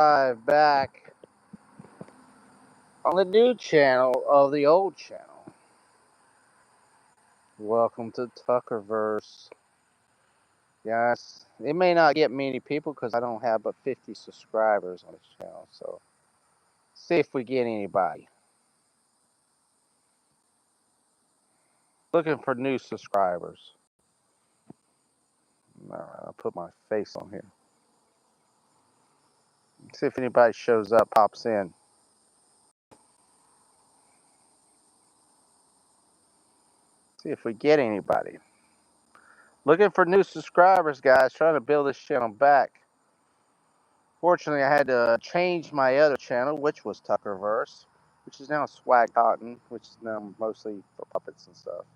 live back on the new channel of the old channel. Welcome to TuckerVerse. Yes, it may not get many people because I don't have but 50 subscribers on this channel. So, see if we get anybody. Looking for new subscribers. Alright, I'll put my face on here. See if anybody shows up, pops in. See if we get anybody. Looking for new subscribers, guys. Trying to build this channel back. Fortunately, I had to change my other channel, which was TuckerVerse, which is now Swag Cotton, which is now mostly for puppets and stuff.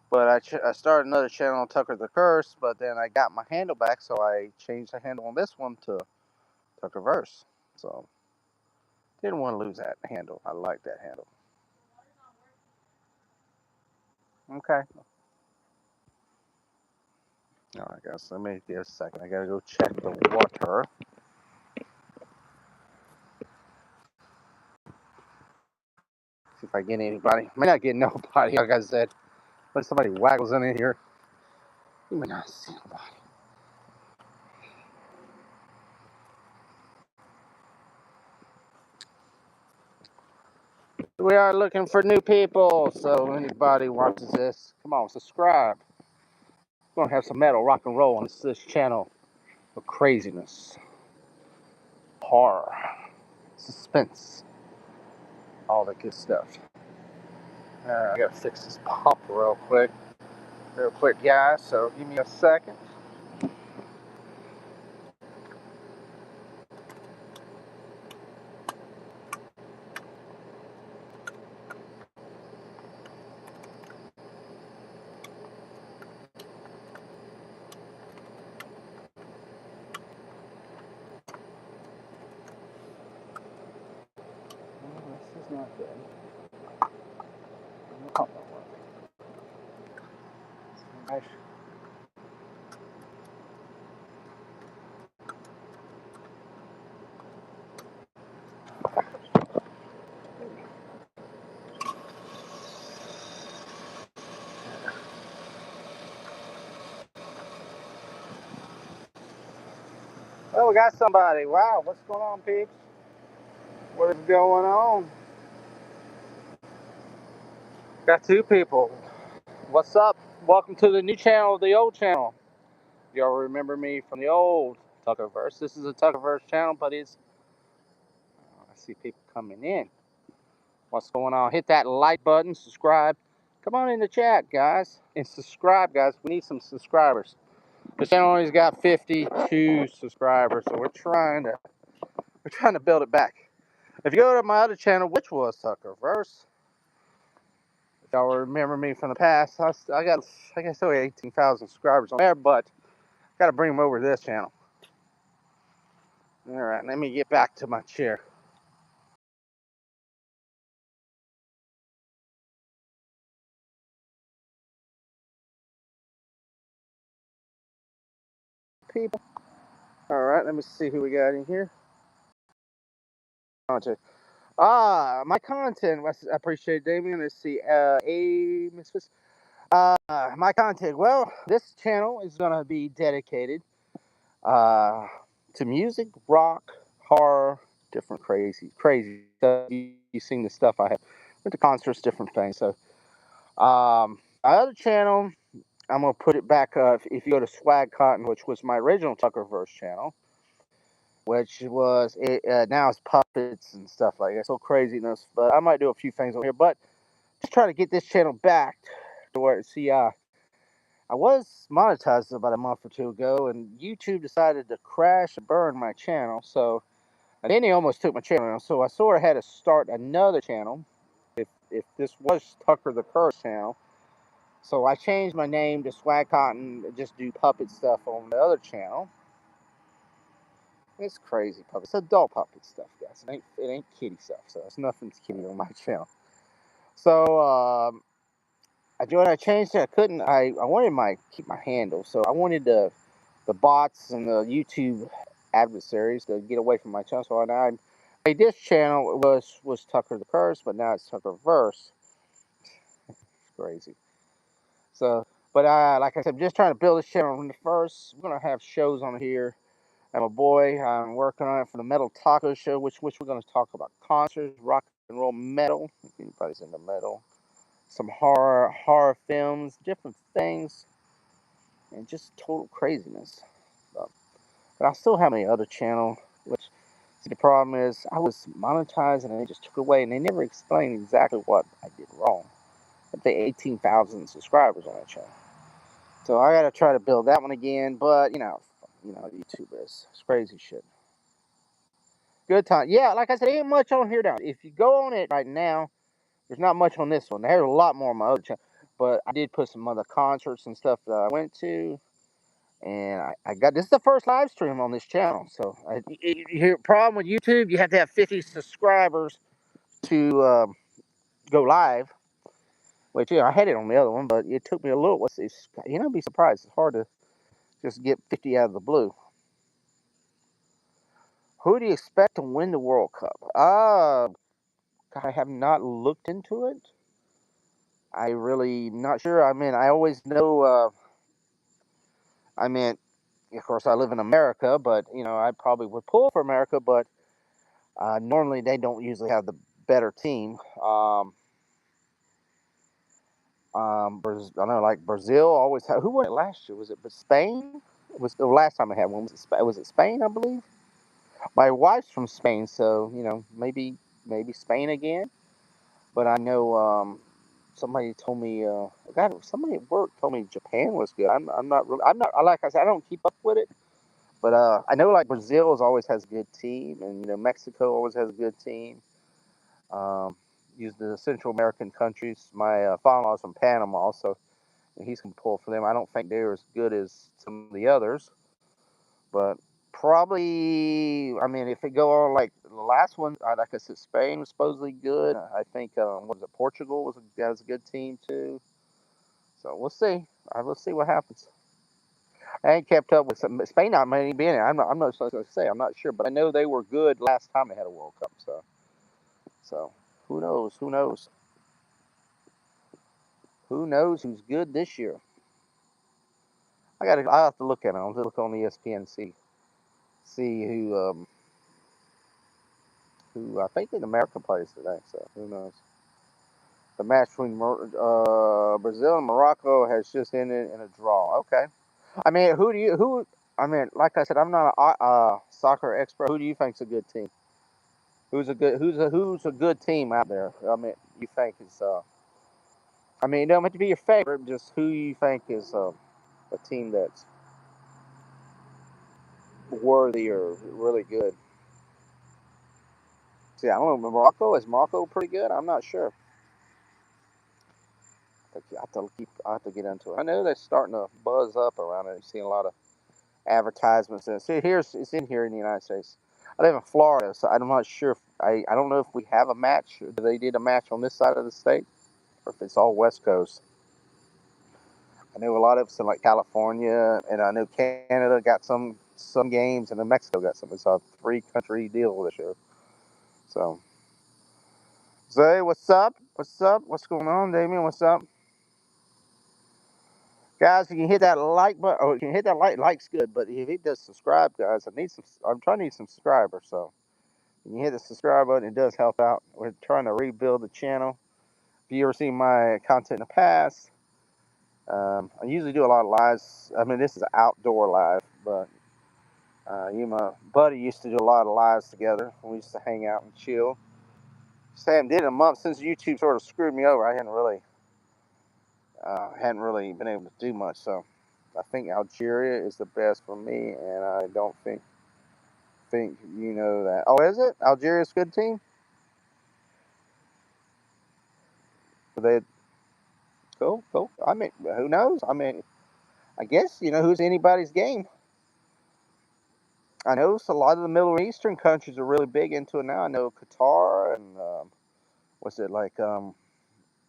But I started another channel on Tucker the Curse, but then I got my handle back, so I changed the handle on this one to TuckerVerse. So, didn't want to lose that handle. I like that handle. Okay. Alright, guys, let me give a second. I gotta go check the water. See if I get anybody. May not get nobody, like I said. But somebody waggles in here. You may not see nobody. We are looking for new people, so anybody watches this, come on, subscribe. We're gonna have some metal rock and roll on this channel of craziness, horror, suspense, all that good stuff. I gotta fix this pump real quick, guys. So give me a second. This is not good. The pump don't work. Oh, we got somebody. Wow, what's going on, peeps? What is going on? Got two people. What's up? Welcome to the new channel, the old channel. Y'all remember me from the old TuckerVerse. This is a TuckerVerse channel, but I see people coming in. What's going on? Hit that like button, subscribe. Come on in the chat, guys, and subscribe, guys. We need some subscribers. The channel only's got 52 subscribers, so we're trying to build it back. If you go to my other channel, which was TuckerVerse, if y'all remember me from the past, I got still 18,000 subscribers on there, but got to bring them over to this channel. All right, let me get back to my chair. People. All right, let me see who we got in here. My content. I appreciate Damien. Let's see. Misfits. My content. Well, this channel is gonna be dedicated to music, rock, horror, different crazy stuff. You've seen the stuff I have. Went to concerts, different things. So, my other channel, I'm gonna put it back. If you go to Swag Cotton, which was my original TuckerVerse channel, which was now it's puppets and stuff like that. So craziness. But I might do a few things on here. But just try to get this channel back to where I was monetized about a month or two ago, and YouTube decided to crash and burn my channel. So and then they almost took my channel. So I sort of had to start another channel. If this was Tucker the Curse channel. So I changed my name to Swag Cotton, just do puppet stuff on the other channel. It's crazy puppet. It's adult puppet stuff, guys. It ain't kitty stuff. So it's nothing's kitty on my channel. So I changed it. I couldn't. I wanted keep my handle. So I wanted the bots and the YouTube adversaries to get away from my channel. So now I made this channel was Tucker the Curse, but now it's TuckerVerse. It's crazy. So, but like I said, I'm just trying to build this channel from the first. We're gonna have shows on here. I'm a boy. I'm working on it for the Metal Taco Show, which we're gonna talk about concerts, rock and roll, metal. If anybody's into metal, some horror films, different things, and just total craziness. So, but I still have my other channel, which see, the problem is I was monetized and they just took it away, and they never explained exactly what I did wrong. At the 18,000 subscribers on that channel. So I gotta try to build that one again, but YouTube is it's crazy shit. Good time. Yeah, like I said, ain't much on here now. If you go on it right now, there's not much on this one. There's a lot more on my other channel. But I did put some other concerts and stuff that I went to. And I got this is the first live stream on this channel. So problem with YouTube, you have to have 50 subscribers to go live. Which I had it on the other one, but it took me a little. Be surprised. It's hard to just get 50 out of the blue. Who do you expect to win the World Cup? I have not looked into it. I really not sure. I mean, I always know. Of course, I live in America, but I probably would pull for America. But normally, they don't usually have the better team. I know, like Brazil always had. Who won it last year? Was it Spain? It was the last time I had one. Was it Spain? I believe. My wife's from Spain, so maybe Spain again. But I know somebody told me, God, somebody at work told me Japan was good. I'm not really, I'm not, like I said, I don't keep up with it. But I know like Brazil always has a good team, and Mexico always has a good team. Use the Central American countries. My father-in-law's from Panama, so he's gonna pull for them. I don't think they're as good as some of the others, but probably. I mean, if it go on like the last one, like I said, Spain was supposedly good. I think what was it? Portugal has a good team too. So we'll see. We'll see what happens. I ain't kept up with Spain. Not many being in. I'm not supposed to say. I'm not sure, but I know they were good last time they had a World Cup. So who knows? Who knows? Who knows who's good this year? I have to look at it. I'll look on ESPN and see who I think in America plays today. So who knows? The match between Brazil and Morocco has just ended in a draw. Okay. I mean, who? I mean, like I said, I'm not a soccer expert. Who do you think's a good team? Who's a good team out there? I mean, you think is I mean, it don't have to be your favorite. Just who you think is a team that's worthy or really good. See, I don't know. Morocco is Morocco pretty good? I'm not sure. I have to get into it. I know they're starting to buzz up around it. I've seen a lot of advertisements. And see, it's in here in the United States. I live in Florida, so I'm not sure. I don't know if we have a match. Or they did a match on this side of the state, or if it's all West Coast. I know a lot of it's in like California, and I know Canada got some games, and then Mexico got some. It's a 3-country deal this year. So, Zay, what's up? What's up? What's going on, Damien? What's up? Guys, you can hit that like button. Oh, you can hit that like. Like's good, but if it does subscribe, guys, I'm trying to need some subscribers. So when you hit the subscribe button, it does help out. We're trying to rebuild the channel. If you ever seen my content in the past, I usually do a lot of lives. I mean, this is an outdoor live, but my buddy used to do a lot of lives together. We used to hang out and chill. Sam did it a month since YouTube sort of screwed me over. I hadn't really been able to do much. So I think Algeria is the best for me, and I don't think you know that. Oh, is it? Algeria's a good team? Are they cool? Cool. I mean, who knows? I mean, I guess who's anybody's game. I know a lot of the Middle Eastern countries are really big into it now. I know Qatar and what's it like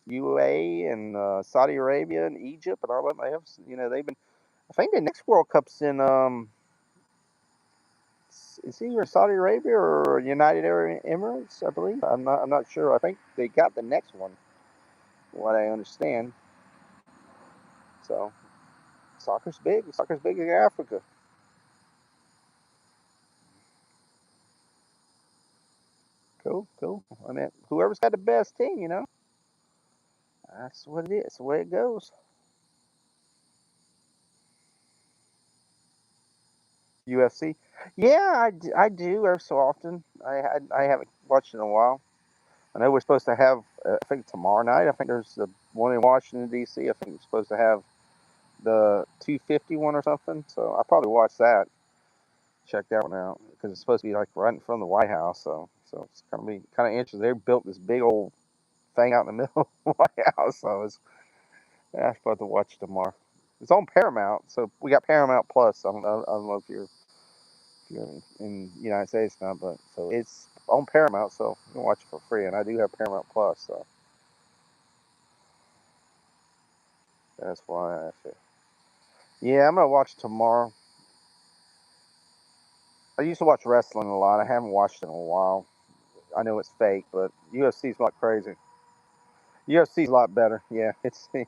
UAE and Saudi Arabia and Egypt and all that. They have they've been. I think the next World Cup's in is he either Saudi Arabia or United Arab Emirates? I believe. I'm not sure. I think they got the next one, from what I understand. So soccer's big. Soccer's big in Africa. Cool, cool. I mean, whoever's got the best team, that's what it is. That's the way it goes. UFC. Yeah, I do every so often. I haven't watched in a while. I know we're supposed to have, I think tomorrow night, I think there's the one in Washington, D.C. I think we're supposed to have the 250 one or something. So I'll probably watch that, check that one out, because it's supposed to be like right in front of the White House. So it's going to be kind of interesting. They built this big old thing out in the middle of the White House. So I'm supposed to watch it tomorrow. It's on Paramount. So we got Paramount Plus. I don't know if you're in the United States now, but so it's on Paramount, so you can watch it for free. And I do have Paramount Plus, so that's why I said, yeah, I'm gonna watch it tomorrow. I used to watch wrestling a lot. I haven't watched it in a while. I know it's fake, but UFC's not crazy. UFC's a lot better. Yeah, it's. I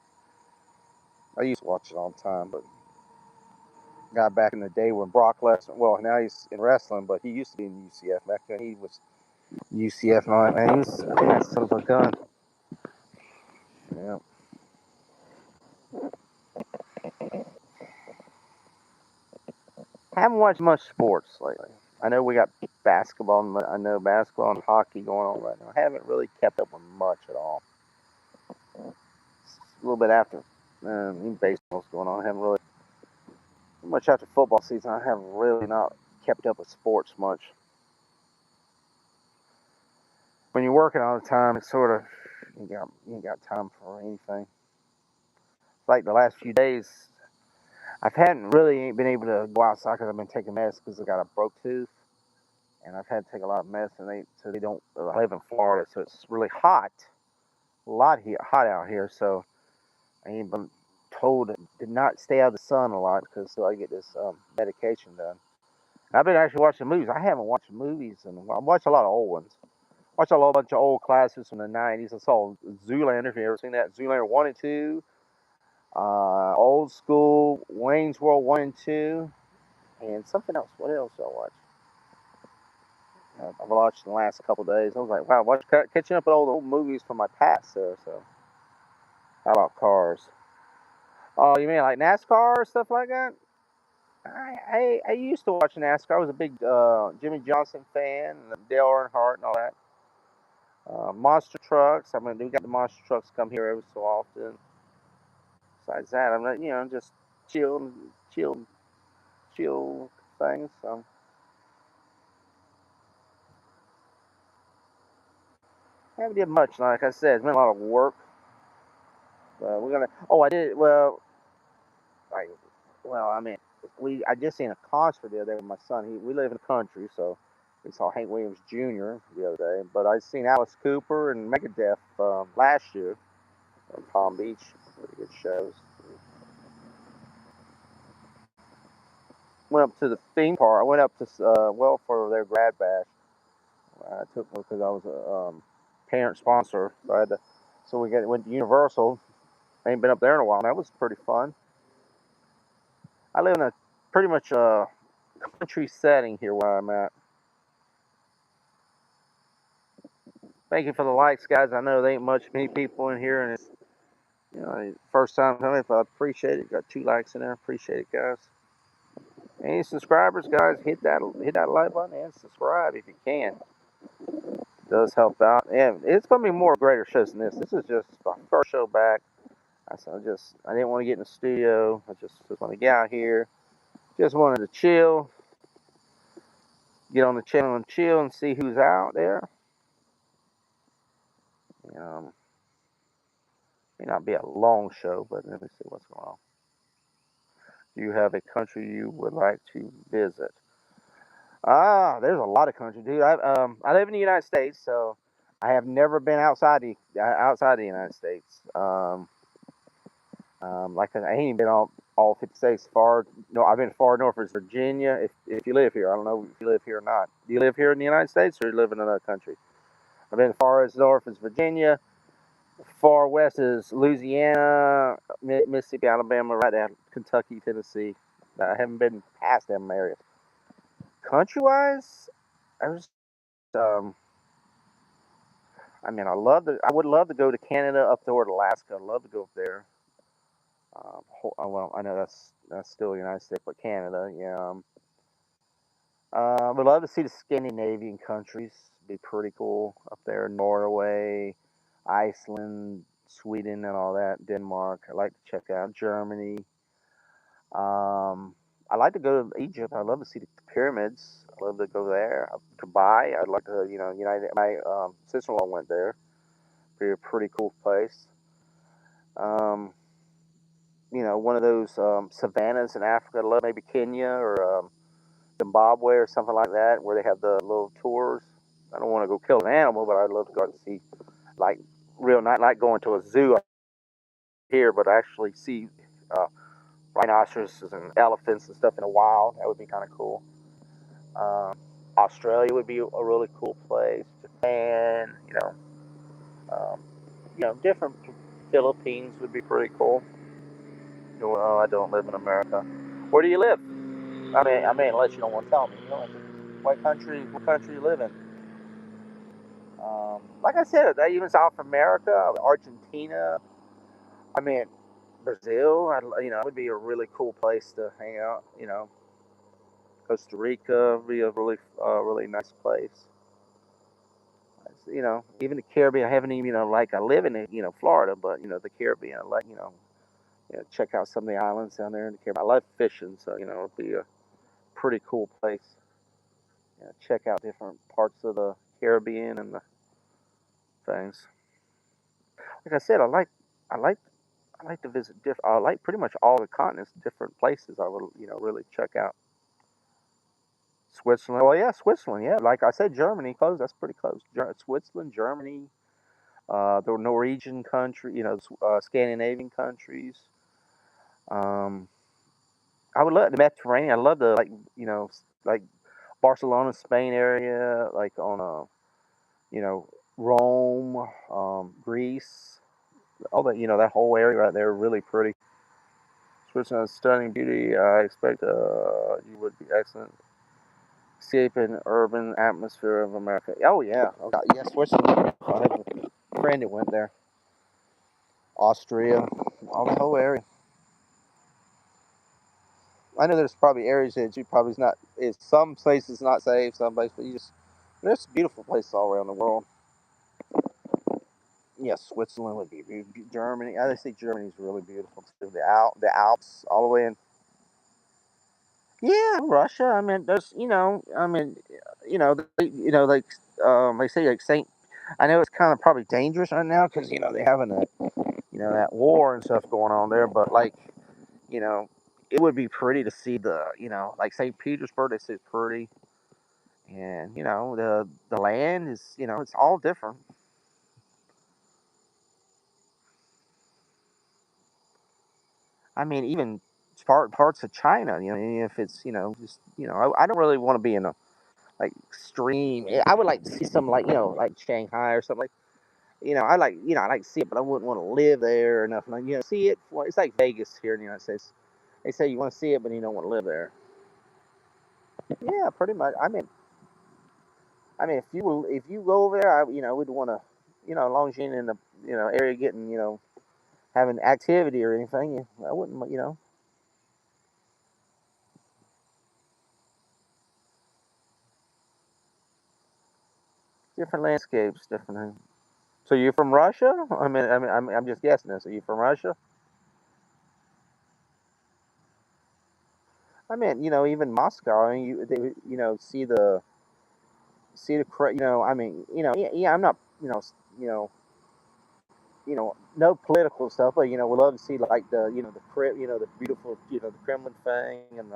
used to watch it all the time, but got back in the day when Brock Lesnar. Well, now he's in wrestling, but he used to be in UCF. Back then, he was UCF and all that. Man, he was that son of a gun. Yeah. I haven't watched much sports lately. I know we got basketball. I know basketball and hockey going on right now. I haven't really kept up with much at all. It's a little bit after even baseball's going on. I haven't really much after football season. I have really not kept up with sports much. When you're working all the time, it's sort of you ain't got time for anything. Like the last few days, I haven't really been able to go outside because I've been taking meds because I got a broke tooth, and I've had to take a lot of medicine. So they don't. I live in Florida, so it's really hot, hot out here. So I ain't been told to not stay out of the sun a lot because so I get this medication done. And I've been actually watching movies. I haven't watched movies in a while. I watched a lot of old ones. Watched a whole bunch of old classics from the '90s. I saw Zoolander. If you ever seen that, Zoolander 1 and 2. Old school Wayne's World 1 and 2, and something else. What else did I watch? I've watched in the last couple of days. I was like, wow, catching up with all the old movies from my past there. So, how about cars? Oh, you mean like NASCAR or stuff like that? I used to watch NASCAR. I was a big Jimmy Johnson fan, and Dale Earnhardt and all that. Monster trucks. I mean, we got the monster trucks come here every so often. Besides that, I'm not, just chill, chill, chill things. I haven't did much. Like I said, it's been a lot of work. We're gonna. Oh, I did. I, I mean, I just seen a concert the other day with my son. We live in the country, so we saw Hank Williams Jr. the other day. But I seen Alice Cooper and Megadeth last year in Palm Beach. Pretty good shows. Went up to the theme park. I went up to for their grad bash. I took one because I was a parent sponsor. So went to Universal. I ain't been up there in a while. That was pretty fun. I live in a pretty much country setting here where I'm at. Thank you for the likes, guys. I know there ain't many people in here, and it's first time coming. But I appreciate it. Got 2 likes in there. Appreciate it, guys. Any subscribers, guys, hit that like button and subscribe if you can. It does help out, and it's gonna be more greater shows than this. This is just my first show back. I didn't want to get in the studio. I just want to get out here. Just wanted to chill, get on the channel and chill and see who's out there. May not be a long show, but let me see what's going on. Do you have a country you would like to visit? There's a lot of countries, dude. I live in the United States, so I have never been outside the United States. Like I ain't been all 50 states. Far no, I've been far north as Virginia. If you live here, I don't know if you live here or not. Do you live here in the United States or you live in another country? I've been as far as north as Virginia. Far west is Louisiana, Mississippi, Alabama, right down Kentucky, Tennessee. I haven't been past them areas. Country wise, I was um, I mean, I would love to go to Canada up toward Alaska. I'd love to go up there. Well, I know that's still the United States, but Canada, yeah. Would love to see the Scandinavian countries. Be pretty cool up there. Norway, Iceland, Sweden, and all that. Denmark. I'd like to check out Germany. Um, I like to go to Egypt. I'd love to see the pyramids. I'd love to go there. Dubai. I'd like to, United. My sister-in-law went there. Be a pretty cool place. Um, one of those savannas in Africa. I love maybe Kenya or Zimbabwe or something like that, where they have the little tours. I don't want to go kill an animal, but I'd love to go and see, like, not like going to a zoo here, but actually see uh, rhinoceroses and elephants and stuff in the wild. That would be kind of cool. Um, Australia would be a really cool place. Japan, um, different. Philippines would be pretty cool. Well, I don't live in America. Where do you live? I mean, unless you don't want to tell me. What country you live in? Like I said, even South America, Argentina. I mean, Brazil. Would be a really cool place to hang out. Costa Rica would be a really nice place. Even the Caribbean. I haven't even, like I live in, Florida, but the Caribbean. I like, check out some of the islands down there in the Caribbean. I love fishing, so it'd be a pretty cool place. Check out different parts of the Caribbean and the things. Like I said, I like I like to visit I like pretty much all the continents, different places. I would really check out. Switzerland. Oh yeah, Switzerland. Yeah, like I said, Germany close. That's pretty close. Switzerland, Germany, the Norwegian country. Scandinavian countries. Um, I would love the Mediterranean. I love the like Barcelona, Spain area, like on Rome, Greece. All that that whole area right there, really pretty. Switzerland's stunning beauty. I expect you would be excellent. Escaping urban atmosphere of America. Oh yeah, yeah, Switzerland. I have a friend that went there. Austria, all the whole area. I know there's probably areas that you probably not. Is some places not safe, some places, but there's beautiful places all around the world. Yeah, Switzerland would be Germany. I just think Germany's really beautiful too. The Alps, all the way in. Yeah, Russia. I mean, there's like they say like Saint. I know it's kind of probably dangerous right now because they having that war and stuff going on there. But like you know, it would be pretty to see the like Saint Petersburg. They say it's pretty, and the land is it's all different. I mean, even parts of China. If it's just I don't really want to be in a like extreme. I would like to see some like like Shanghai or something like. I like to see it, but I wouldn't want to live there or nothing. Like, see it. Well, it's like Vegas here in the United States. They say you want to see it, but you don't want to live there. Yeah, pretty much. I mean, if you go over there, would want to, as long as you're in the area getting having activity or anything, I wouldn't different landscapes, different. So you're from Russia? I'm just guessing this. Are you from Russia? I mean, even Moscow. I mean, see the I mean, yeah, yeah. I'm not, you know, no political stuff, but we love to see like the beautiful, the Kremlin thing and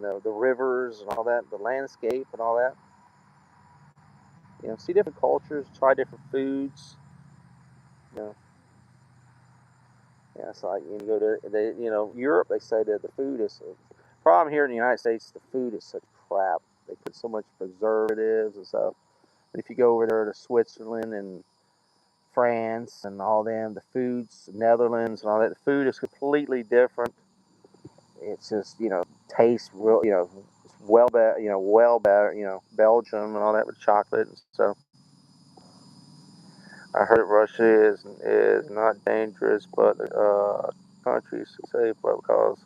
the rivers and all that, the landscape and all that. See different cultures, try different foods. You know, Yeah, it's like you go to Europe. They say that the food is problem here in the United States. The food is such crap. They put so much preservatives and stuff. But if you go over there to Switzerland and France and all them, the foods, Netherlands and all that, the food is completely different. It's just tastes real, it's well better, well better, Belgium and all that with chocolate and stuff. I heard Russia is not dangerous, but countries to say because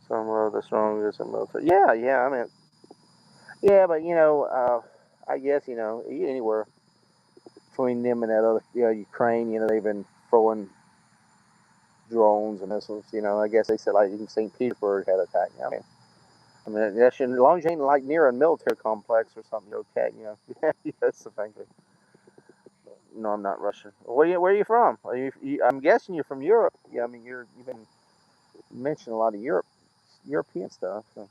some of the strongest and military. Yeah, yeah. I mean, yeah, but I guess anywhere between them and that other, Ukraine, they've been throwing drones and missiles. I guess they said like even St. Petersburg had attacked. I mean, that's as long as you ain't like near a military complex or something, you're okay. Yeah, that's the thing. No, I'm not Russian. Where are you from? I'm guessing you're from Europe. Yeah, I mean you've been mentioning a lot of European stuff. So.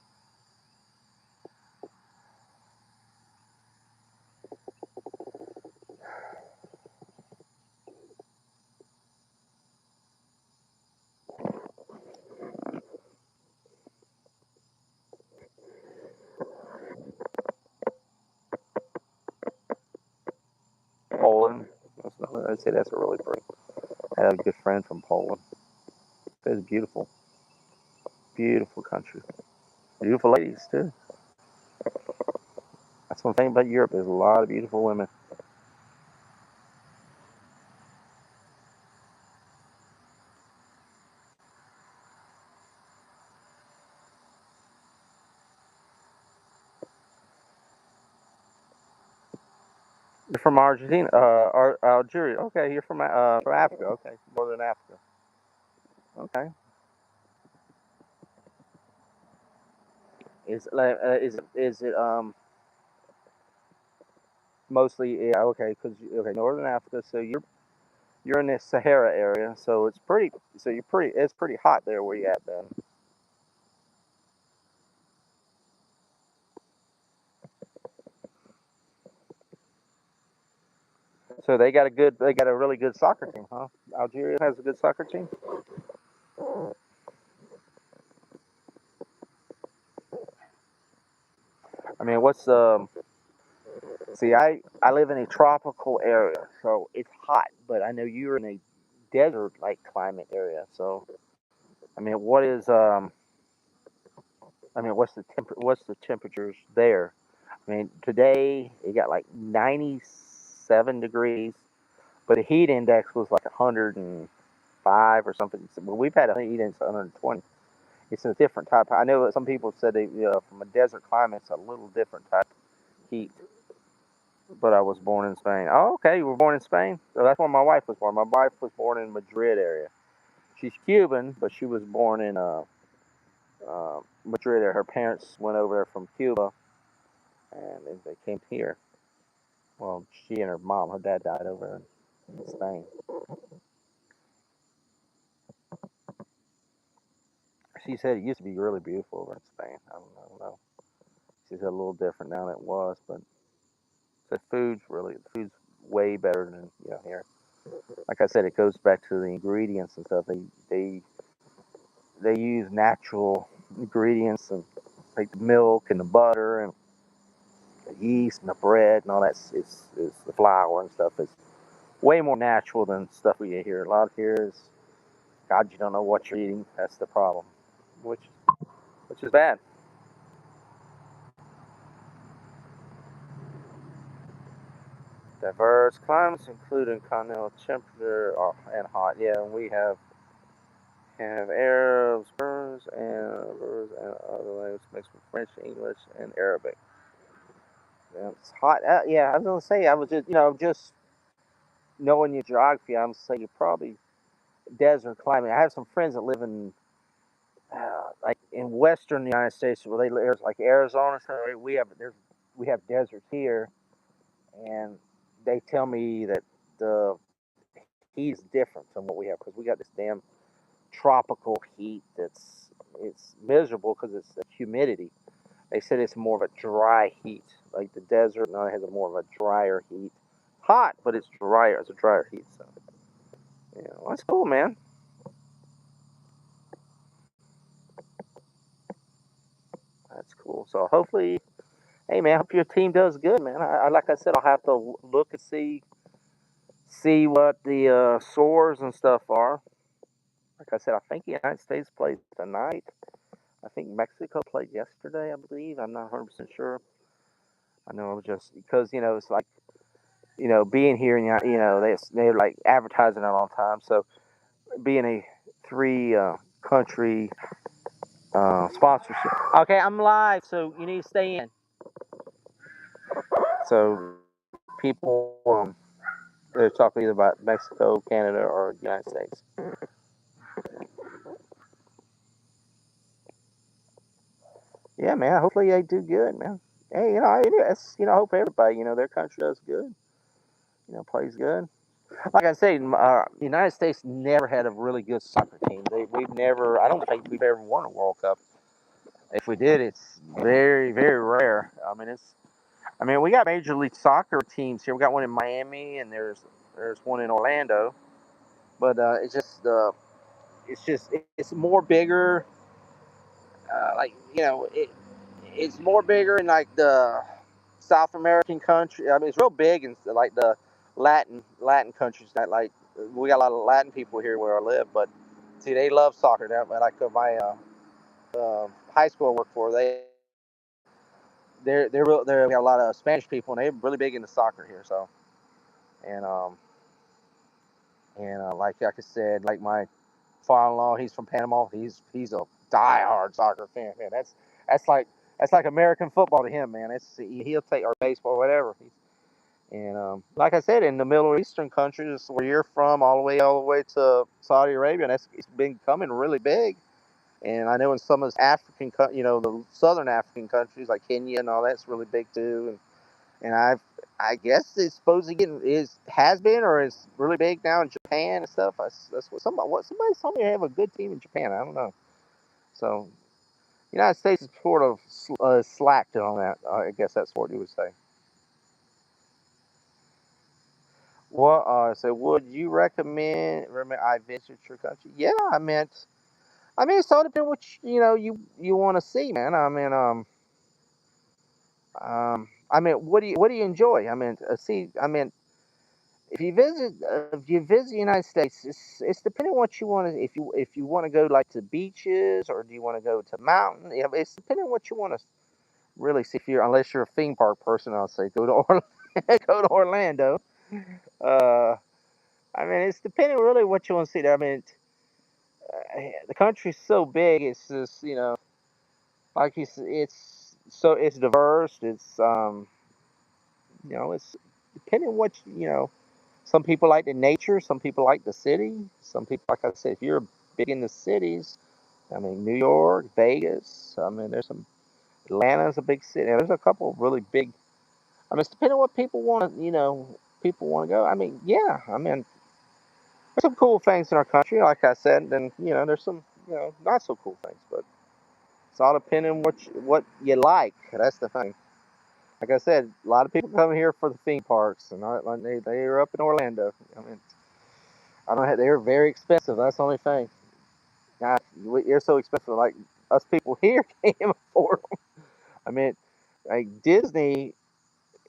Poland. I'd say that's a really pretty. I have a good friend from Poland. It's beautiful, beautiful country. Beautiful ladies too. That's one thing about Europe. There's a lot of beautiful women. You're from Argentina, Algeria. Okay, you're from Africa. Okay, Northern Africa. Okay. Is it mostly okay? Because okay, Northern Africa. So you're in the Sahara area. So it's pretty. So you're pretty. It's pretty hot there where you at then. So they got a good. They got a really good soccer team, huh? Algeria has a good soccer team. I mean, what's See, I live in a tropical area, so it's hot. But I know you're in a desert-like climate area. So I mean, what's the temperatures there? I mean, today it got like 97 degrees, but the heat index was like 105 or something. Well, we've had a heat index of 120. It's a different type. I know that some people said from a desert climate, it's a little different type of heat. But I was born in Spain. Oh, okay, you were born in Spain? So that's where my wife was born. My wife was born in Madrid area. She's Cuban, but she was born in Madrid area. Her parents went over there from Cuba, and they came here. Well, she and her mom, her dad died over in Spain. She said it used to be really beautiful over in Spain. I don't know. She said a little different now than it was, but the food's way better than here. Like I said, it goes back to the ingredients and stuff. They use natural ingredients and like the milk and the butter and the yeast and the bread and all that. Is the flour and stuff is way more natural than stuff we get here. A lot of here is God, you don't know what you're eating. That's the problem, which which is bad. Diverse climates, including continental temperature and hot. Yeah, and we have Arabs, Berbers, and other languages mixed with French, English, and Arabic. Yeah, it's hot. Yeah, I was gonna say I was just knowing your geography. I'm saying you're probably desert climate. I have some friends that live in like in western United States where they live like Arizona. So we have deserts here, and they tell me that the heat's different from what we have because we got this damn tropical heat it's miserable because it's the humidity. They said it's more of a dry heat, like the desert now has a more of a drier heat. Hot, but it's drier. It's a drier heat. So yeah, well, that's cool, man. That's cool. So hopefully, hey man, I hope your team does good, man. Like I said, I'll have to look and see what the scores and stuff are. Like I said, I think the United States plays tonight. I think Mexico played yesterday, I believe. I'm not 100% sure. I know just because it's like being here and they're like advertising it all the time. So being a three country sponsorship. Okay, I'm live, so you need to stay in. So people they're talking either about Mexico, Canada, or the United States. Yeah, man. Hopefully they do good, man. Hey, I hope everybody, their country does good. Plays good. Like I say, the United States never had a really good soccer team. We've never. I don't think we've ever won a World Cup. If we did, it's very, very rare. I mean, we got Major League Soccer teams here. We got one in Miami, and there's one in Orlando. But it's more bigger. Like it's more bigger in like the South American country. I mean, it's real big in like the Latin countries. That like we got a lot of Latin people here where I live, but see, they love soccer. That like my high school I work for, they're real. We got a lot of Spanish people, and they're really big into soccer here. So and like I said, like my father-in-law, he's from Panama. He's a die-hard soccer fan. Man, that's like American football to him, man. He'll take our baseball, whatever. And like I said, in the Middle Eastern countries where you're from, all the way to Saudi Arabia, it's been becoming really big. And I know in some of the the southern African countries like Kenya and all that's really big too. And I guess it's supposed to has been or is really big now in Japan and stuff. That's somebody told me they have a good team in Japan. I don't know. So United States is sort of slacked on that. I guess that's what you would say. Well, so would you recommend I visit your country? Yeah, I mean, it's all depends what you want to see, man. I mean, what do you enjoy? If you visit the United States, it's depending on what you want to. If you want to go like to beaches or do you want to go to mountain? Yeah, it's depending on what you want to really see. Unless you're a theme park person, I'll say go to go to Orlando. Uh, I mean, it's depending really what you want to see there. I mean, the country's so big. It's just like it's diverse. It's depending on what Some people like the nature. Some people like the city. Some people, like I said, if you're big in the cities, I mean, New York, Vegas. I mean, there's some. Atlanta's a big city. There's a couple of really big. I mean, it's depending on what people want. People want to go. I mean, yeah. I mean, there's some cool things in our country, like I said, and there's some not so cool things, but it's all depending on what you like. That's the thing. Like I said, a lot of people come here for the theme parks, and they're up in Orlando. I mean, I don't have, they're very expensive. That's the only thing. God, you're so expensive. Like us people here can't even afford them. I mean, like Disney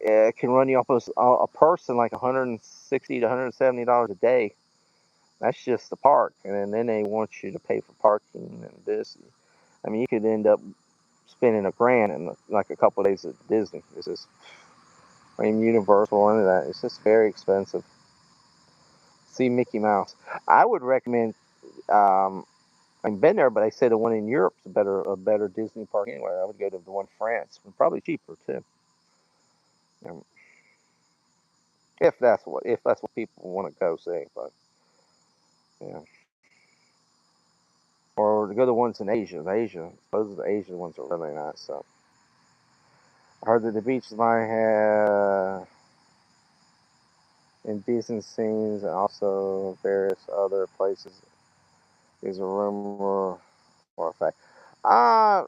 can run you off a person like 160 to $170 a day. That's just the park, and then they want you to pay for parking and this. I mean, you could end up spending $1,000 in like a couple of days at Disney. It's just, I mean, Universal and that. It's just very expensive. See Mickey Mouse. I would recommend. I've been there, but they say the one in Europe's a better Disney park anyway. I would go to the one in France, and probably cheaper too. Um, if that's what people want to go see, but yeah, or to go to the ones in Asia. Those are the Asian ones are really nice. So I heard that the beaches might have indecent scenes and also various other places. Is a rumor or a fact. Uh,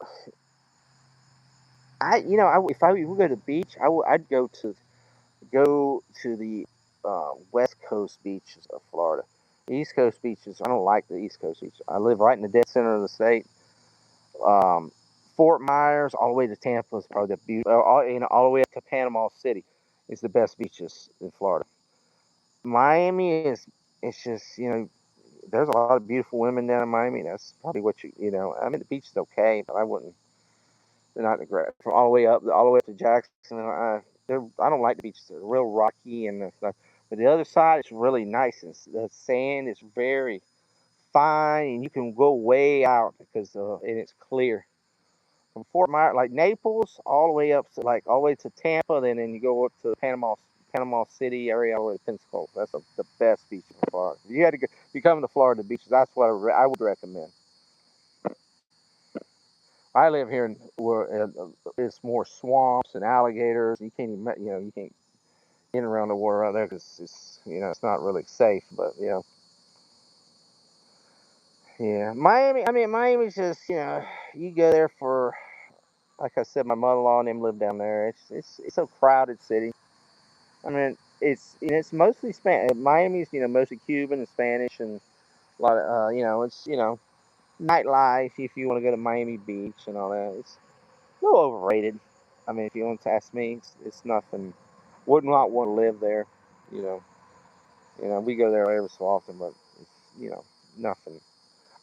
if I would go to the beach, I'd go to the West Coast beaches of Florida. The East Coast beaches, I don't like the East Coast beaches. I live right in the dead center of the state. Um, Fort Myers all the way to Tampa is probably the beautiful. All the way up to Panama City is the best beaches in Florida. Miami is, it's just, there's a lot of beautiful women down in Miami. That's probably what I mean, the beach is okay, but I wouldn't. They're not great. From all the way up to Jackson. I don't like the beaches. They're real rocky and stuff. But the other side is really nice, and the sand is very fine, and you can go way out because and it's clear. From Fort Myers, like Naples, all the way up to all the way to Tampa, then you go up to Panama City area, all the way to Pensacola. That's the best beach in Florida. If you had to go, if you come to Florida beaches, that's what I would recommend. I live here where it's more swamps and alligators. You can't even, you can't get around the water out there because it's not really safe. But yeah, Miami. I mean, Miami's just you go there for, like I said, my mother-in-law and them live down there. It's a crowded city. I mean, it's mostly Spanish. Miami's mostly Cuban and Spanish, and a lot of it's nightlife if you want to go to Miami Beach and all that. It's a little overrated. I mean, if you want to ask me, it's nothing. Would not want to live there. You know, we go there every so often, but it's nothing.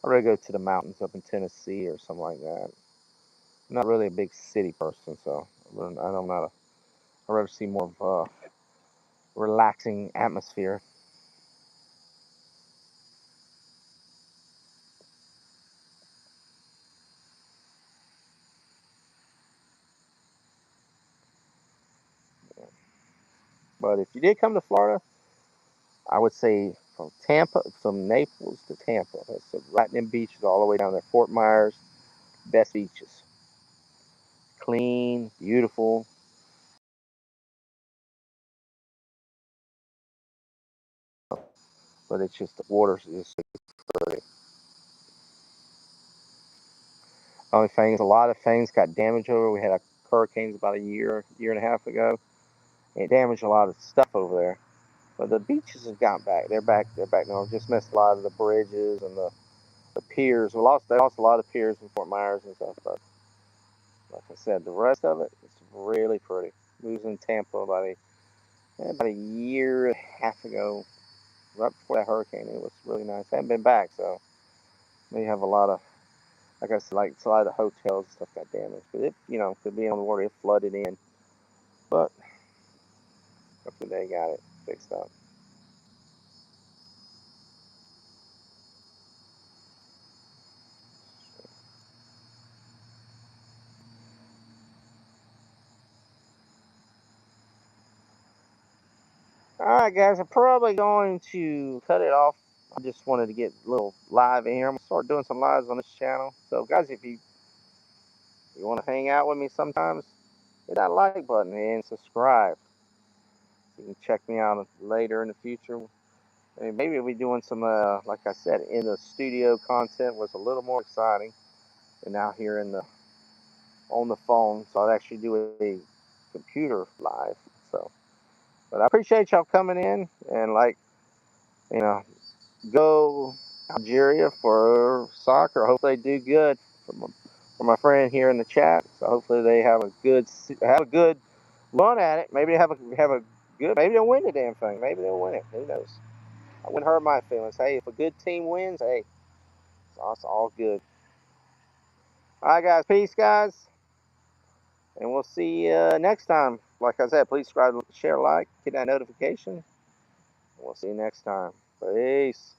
I'd rather go to the mountains up in Tennessee or something like that. I'm not really a big city person, so I'm not a. I'd rather see more of a relaxing atmosphere. But if you did come to Florida, I would say from Naples to Tampa. That's right in them beaches all the way down there. Fort Myers, best beaches. Clean, beautiful. But it's just the water's just pretty. Only thing is, a lot of things got damaged over. We had a hurricanes about a year and a half ago. It damaged a lot of stuff over there. But the beaches have gotten back. They're back. They're back now. Just missed a lot of the bridges and the piers. They lost a lot of piers in Fort Myers and stuff. But like I said, the rest of it is really pretty. We was in Tampa about a year and a half ago, right before that hurricane. It was really nice. I haven't been back, so they have a lot of, like I said, like a lot of the hotels and stuff got damaged. But it, could be on the water, it flooded in. But hopefully they got it fixed up. All right, guys, I'm probably going to cut it off. I just wanted to get a little live in here. I'm gonna start doing some lives on this channel. So, guys, if you want to hang out with me sometimes, hit that like button and subscribe. You can check me out later in the future. Maybe we'll be doing some, like I said, in the studio content was a little more exciting than out here on the phone. So I'd actually do a computer live. So, but I appreciate y'all coming in and you know, go Algeria for soccer. Hopefully they do good for my friend here in the chat. So hopefully they have a good run at it. Maybe they have a good. Maybe they'll win the damn thing. Maybe they'll win it. Who knows? I wouldn't hurt my feelings. Hey, if a good team wins, hey, it's all good. All right, guys. Peace, guys. And we'll see you next time. Like I said, please subscribe, share, like, hit that notification. And we'll see you next time. Peace.